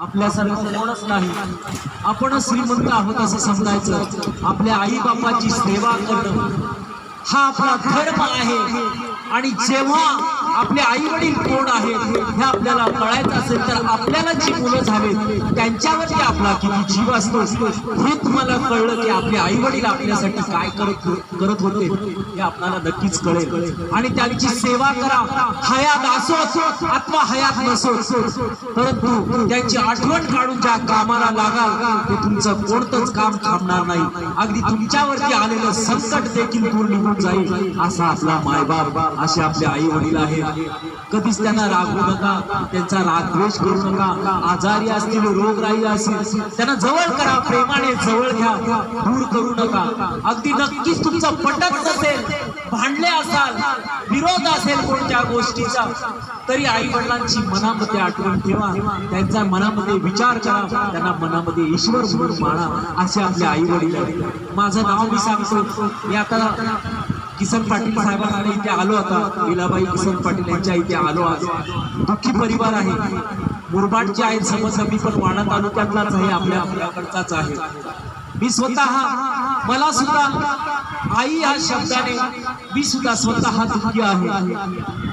आपल्यासारखं कोणच नाही। आपण श्रीमंत आहोत असं समजायचं। आपल्या आई बापाची सेवा करणं हा आपला धर्म आहे। आणि जेव्हा आपले आई वडील कोण आहेत हे आपल्याला कळायचं असेल तर आपल्याला जी मुलं झाले त्यांच्यावरती आपला किती जीव असतो हे तुम्हाला कळलं की आपले आई वडील आपल्यासाठी काय करत होते हे आपल्याला नक्कीच कळेल। आणि त्यांची सेवा करा, हयात असो अथवा हयात नसो, परंतु त्यांची आठवण काढून ज्या कामाला लागाल ते तुमचं कोणतंच काम थांबणार नाही। अगदी तुमच्यावरती आलेलं संकट देखील दूर निघून जाईल असा आपला मायबाप, असे आपले आई वडील आहेत। कधीच त्यांना रागवू नका, त्यांचा रागद्वेष करू नका। आजारी असतील, रोगराई असेल त्यांना जवळ करा, प्रेमाने जवळ घ्या, दूर करू नका। अगदी नक्कीच तुमचं पटत नसेल, भांडले असाल, विरोध असेल कोणत्या गोष्टीचा, तरी आई वडिलांची मनामध्ये आठवण ठेवा, त्यांच्या मनामध्ये विचार करा, त्यांना मनामध्ये ईश्वर म्हणून माना, असे आपले आई वडील आहेत। माझं नाव मी सांगतो, मी आता किसन पाटील साहेबांकडे इथे आलो आता, लीलाबाई किसन पाटील यांच्या इथे आलो। आज दुःखी परिवार आहे, मुरबाडचे आहेत, समज मी पण वाडा तालुक्यातलाच आहे, आपल्याकडचाच आहे। मी स्वतः, मला सुद्धा आई या शब्दाने मी सुद्धा स्वतः दुःखी आहे।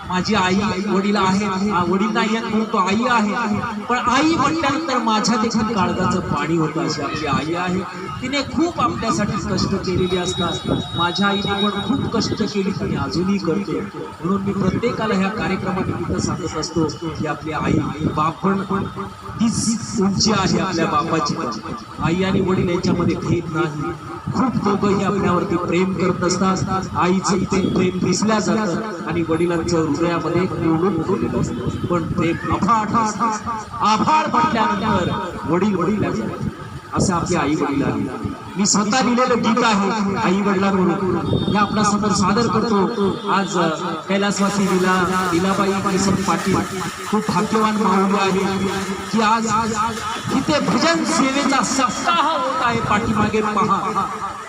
माझी आई वडील आहेत, वडील नाही आहेत म्हणून आई आहे, पण आई म्हटल्यानंतर माझ्या देखील काळजाचं पाणी होतं। अशी आपली आई आहे, तिने खूप आपल्यासाठी कष्ट केलेली असतात। माझ्या आईने पण खूप कष्ट केली, तिने अजूनही करते। म्हणून मी प्रत्येकाला ह्या कार्यक्रमानिमित्त सांगत असतो की आपली आई बाप पण तीच उंची आहे आपल्या बापाची पण। आई आणि वडील यांच्यामध्ये भेद नाही, खूप दोघंही आपल्यावरती प्रेम करत असतात। आईचं ते प्रेम दिसल्या जातं आणि वडिलांचं हृदयामध्ये ठेवलेलं असतं, पण प्रेम आभाळ म्हटल्यानंतर वडील असं आपली आई वडील आहे। मी स्वतः लिहिलेलं गीत आहे आई वडिलांवरून, हे आपल्या समोर सादर करतो। आज कैलासवासी लीलाबाई किसन पाटील खूप भाग्यवान माऊली आहे की आज तिथे भजन सेवेचा सप्ताह होत आहे। पाठीमागे पहा,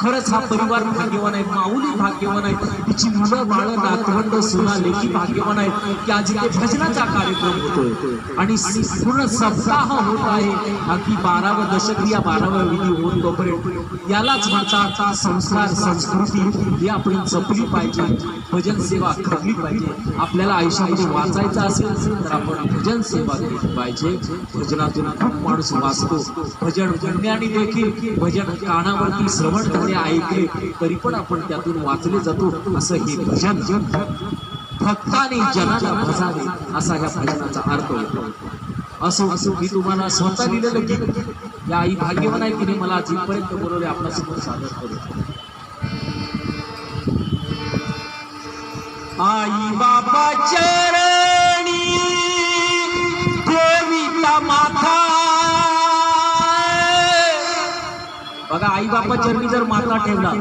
खरंच हा परिवार भाग्यवान आहे, माऊली भाग्यवान आहे, तिची मुलं बाळ नातवंड सुना लेकी भाग्यवान आहेत की आज इथे भजनाचा कार्यक्रम होतोय आणि पूर्ण सप्ताह होत आहे। अगदी 12वं दशक, या 12व्या विधी होऊन तोपर्यंत यालाच म्हणतात संस्कार, संस्कृती ही आपण जपली पाहिजे, भजन सेवा करली पाहिजे। आपल्याला आयुष्यामध्ये वाचायचं असेल तर आपण भजन सेवा केली पाहिजे। भजनातून खूप माणूस वाचतो, भजन म्हणण्याने देखील भजन कानावरती श्रवण झाले, ऐकले तरी पण आपण त्यातून वाचले जातो। असं हे भजन भक्ताने जनाला भजावे असा ह्या भजनाचा अर्थ होतो। असो मी तुम्हाला स्वतः लिहिलेलं गीत, या आई भाग्यवान आहे तिने मला जिथपर्यंत बोलवले आपल्यासमोर सादर करू। आई बाबा चरणी देवीचा माथा, बघा आई बाबा चरणी जर माथा ठेवला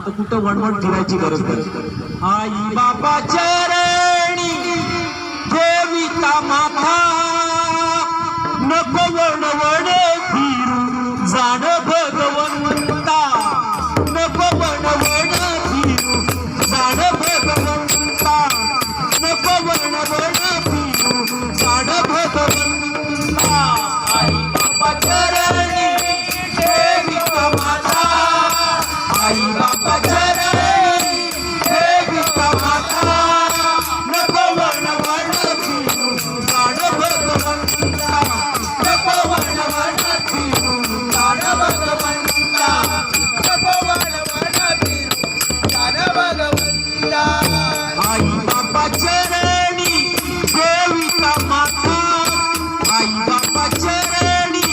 तर कुठं वणवण फिरायची गरज नाही। आई बाबा चरणी देवीचा माथा, नको वणवण फिरू जाण भगवंता, नको वणवण फिरू जाण भगवंता, नको वणवण फिरू जाण भगवंता। आई बाबा चरणी देवीचा माथा, आई बाबा चरणी देवीचा माथा, नको वणवण फिरू जाण भगवंता, नको वणवण फिरू जाण भगवंता, नको वणवण फिरू जाण भगवंता। आई बाबा चरणी देवीचा माथा, आई बाबा चरणी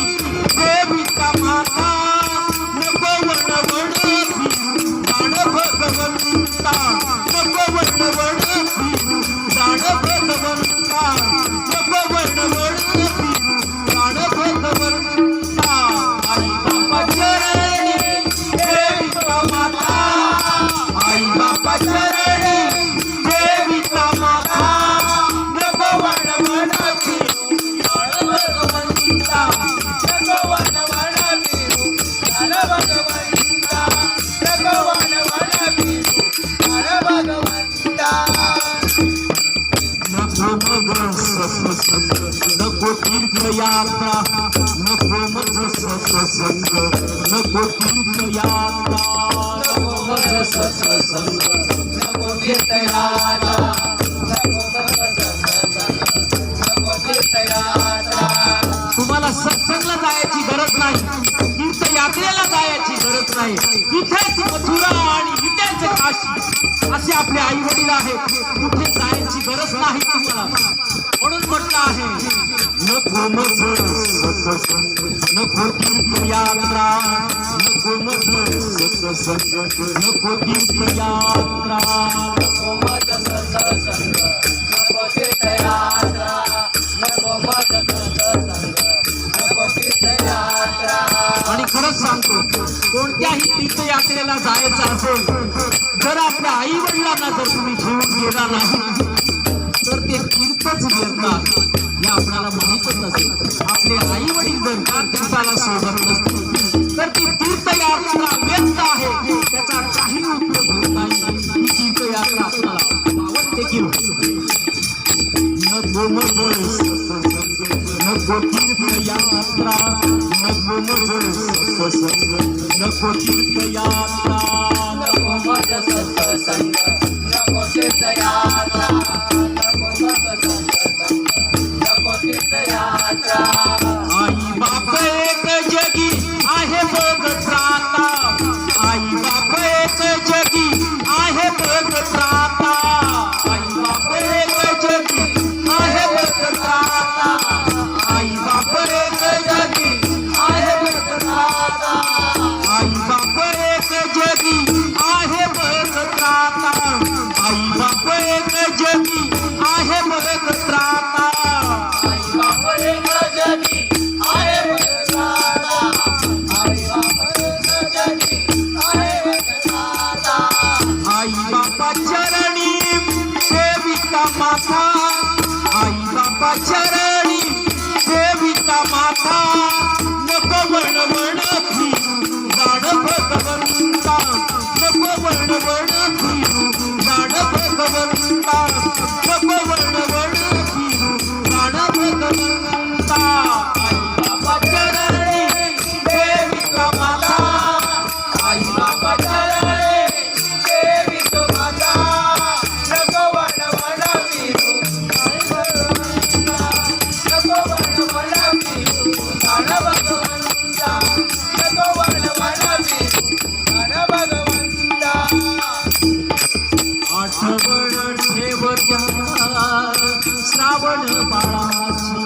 नको मज सत्संग नको तीर्थयात्रा नको मज सत्संग नको तीर्थयात्रा तुम्हाला सत्संगला जायची गरज नाही, तीर्थयात्रेला जायची गरज नाही. इथेच मथुरा आणि इथेच काशी असे आपले आई वडील आहेत. कुठे जायची गरज नाही तुम्हाला. म्हणून म्हटलं आहे नको मज सत्संग नको तीर्थयात्रा नको मज सत्संग नको तीर्थयात्रा नको मज सत्संग नको तीर्थयात्रा नको मज सत्संग नको तीर्थयात्रा. आणि खरंच सांगतो, कोणत्याही तीर्थयात्रेला जायचं असेल, जर आपल्या आई वडिलांना जर तुम्ही घेऊन गेला नाही तर ते तीर्थच घेतात हे आपल्याला माहितच असेल. आपले आई वडील जर त्या तीर्थाला सोडत नसतील तर ती तीर्थयात्रा व्यर्थ आहे, त्याचा काही उपयोग होत नाही. ही तीर्थयात्रा आपल्याला आवडते की नको मज नको तीर्थयात्रा नको मज सत्संग नको तीर्थयात्रा नको मज सत्संग नको तीर्थयात्रा नको मज सत्संग नको तीर्थयात्रा. आई बाप एक जगी आहे बघत राहता, आई बाप एक जगी आहे बघत राहता, आई बाप एक जगी आहे बघत राहता, आई बाप एक जगी आहे बघत राहता, आई बाप एक जगी आहे बघत राहता, आई बाप एक जगी आहे बघत राहता, आई बाप एक जगी आहे बघत राहता, आई बाप एक जगी आहे बघत राहता. आई बापा चरणी सेविता माता, आई बापा चरणी सेविता माता, नको वणवण फिरू जाण भगवंता, नको वणवण फिरू जाण भगवंता, नको वणवण फिरू जाण भगवंता. आई बापा चरणी सेविता माता, आई बापा चरणी सेविता माता, नको वणवण फिरू नको वणवण फिरू जाण भगवंता, नको वणवण फिरू जाण भगवंता. आठवण ठेवत्या श्रावण बाळाची,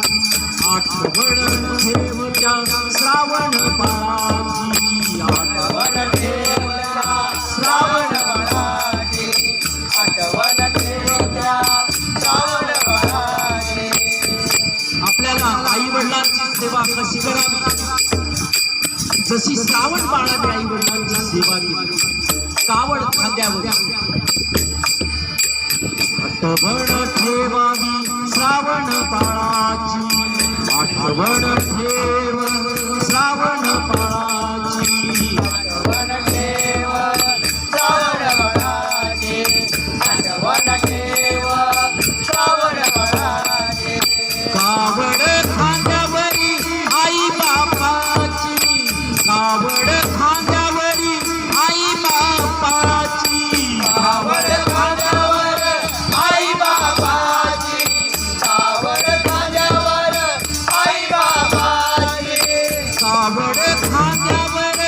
आठवण ठेवत्या श्रावण बाळाची, आठवण ठेवत्या श्रावण बाळाची, आठवण ठेवत्या श्रावण बाळाची. आपल्याला आई वडिलांची सेवा कशी करावी, जशी श्रावण बाळाने आई वडिलांची सेवा केली. कावड खांद्यावर आठवण ठेवावी श्रावण बाळाची, आठवण ठेव श्रावण बाळाची, आठवण ठेव श्रावण बाळाची, आठवण ठेव श्रावण बाळाची. कावड खांद्यावरी आई बापाची, कावड खांद्यावरी आई बापाची, कावड खांद्यावर आई बापाची, कावड खांद्यावर आई बापाची, कावड खांद्यावर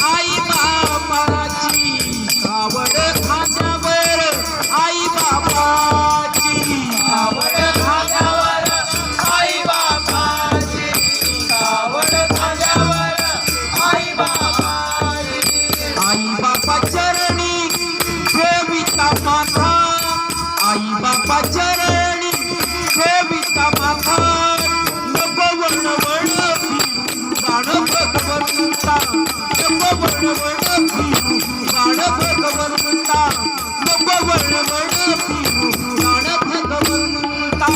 आई बापाची, कावड खांद्यावर आई बापाची, कावड खांद्यावर आई बापाची, कावड खांद्यावर आई बापाची. आई बापा चरणी ठेविता माथा, आई बापा चरणी ठेविता माथा, नको वणवण फिरू जाण भगवंता, नको वणवण फिरू जाण भगवंता, नको वणवण फिरू जाण भगवंता.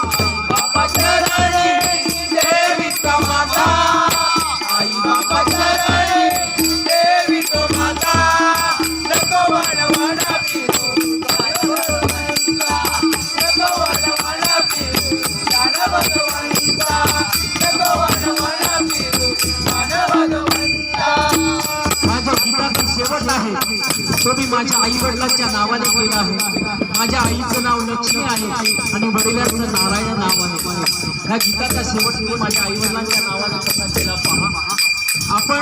आई बापा चरणी ठेविता माथा, आई बापा चरणी ठेविता माता, नको वणवण फिरू जाण भगवंता, तो मी माझ्या आई वडिलांच्या नावाने केला आहे. माझ्या आईचं नाव लक्ष्मी आहे आणि वडिलांचं नारायण नाव आहे. ह्या गीताचा शेवट मी माझ्या आई वडिलांच्या नावाने कसा केला पहा. आपण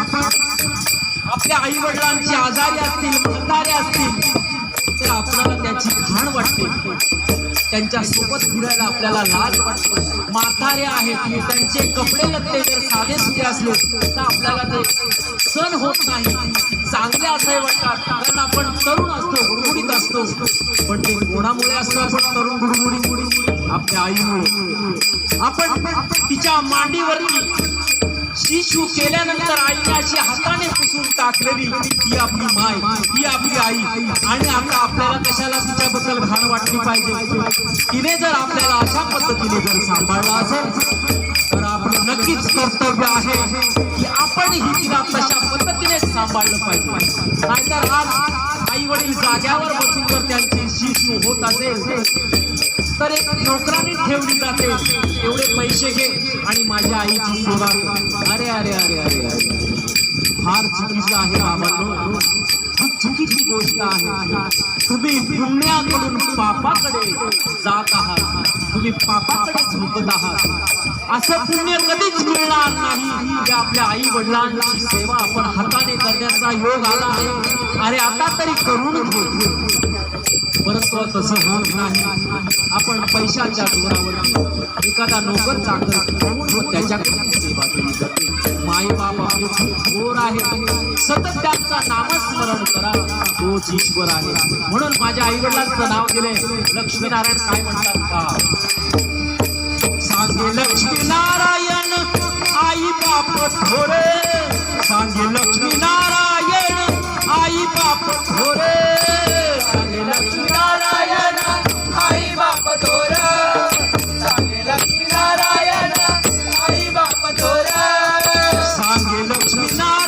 आपल्या आई वडिलांचे आजारी असतील, म्हातारे असतील तर आपल्याला त्याची घाण वाटते, त्यांच्या सोबत फिरायला आपल्याला लाज वाटते. म्हातारे आहेत त्यांचे कपडे लत्ते जर साधे सुधे असले तर आपल्याला ते सण होत नाही, चांगले असे वाटतात. कारण आपण तरुण असतो, गुडगुडीत असतो. पण ते कोणामुळे असतो आपण तरुण गुडगुडी? आपल्या आईमुळे. आपण तिच्या मांडीवरती शिशू केल्यानंतर आईने अशी हाताने पुसून टाकलेली ही आपली माय, ही आपली आई. आणि आता आपल्याला कशाला तिच्याबद्दल घाण वाटली पाहिजे? तिने जर आपल्याला अशा पद्धतीने जर सांभाळलं असेल तर आपलं नक्कीच कर्तव्य आहे की आपणही तिला तशा पद्धतीने सांभाळलं पाहिजे. नाहीतर आज आई वडील जाग्यावर बसून जर त्यांची शिशू होत असेल तर एक नोकराने ठेवली जाते, एवढे पैसे घे आणि माझ्या आईची सेवा कर. अरे अरे अरे अरे अरे, फार चुकीचं आहे बाबांनो, खूप चुकीची गोष्ट आहे. तुम्ही पुण्याकडून पापाकडे जात आहात, तुम्ही पापाकडे झुकत आहात. असं पुण्य कधीच मिळणार नाही की आपल्या आई वडिलांची सेवा आपण हाताने करण्याचा योग आला आहे. अरे आता तरी करून घेऊ, परंतु तसं होत नाही. आपण पैशाच्या जोरावर एखादा नोकर चाकर ठेवून त्याच्याकडे सेवा केली जाते. माई बाप आपले खूप थोर आहे, सतत त्यांचा नामस्मरण करा, तोच ईश्वर आहे. म्हणून माझ्या आई वडिलांचं नाव दिले लक्ष्मीनारायण. काय म्हणतात का? सांगे लक्ष्मीनारायण आई बाप थोरे, सांगे लक्ष्मीनारायण आई बाप थोरे, सांगे लक्ष्मीनारायण आई बाप थोर, सांगे लक्ष्मीनारायण आई बाप थोर, सांगे लक्ष्मीनारायण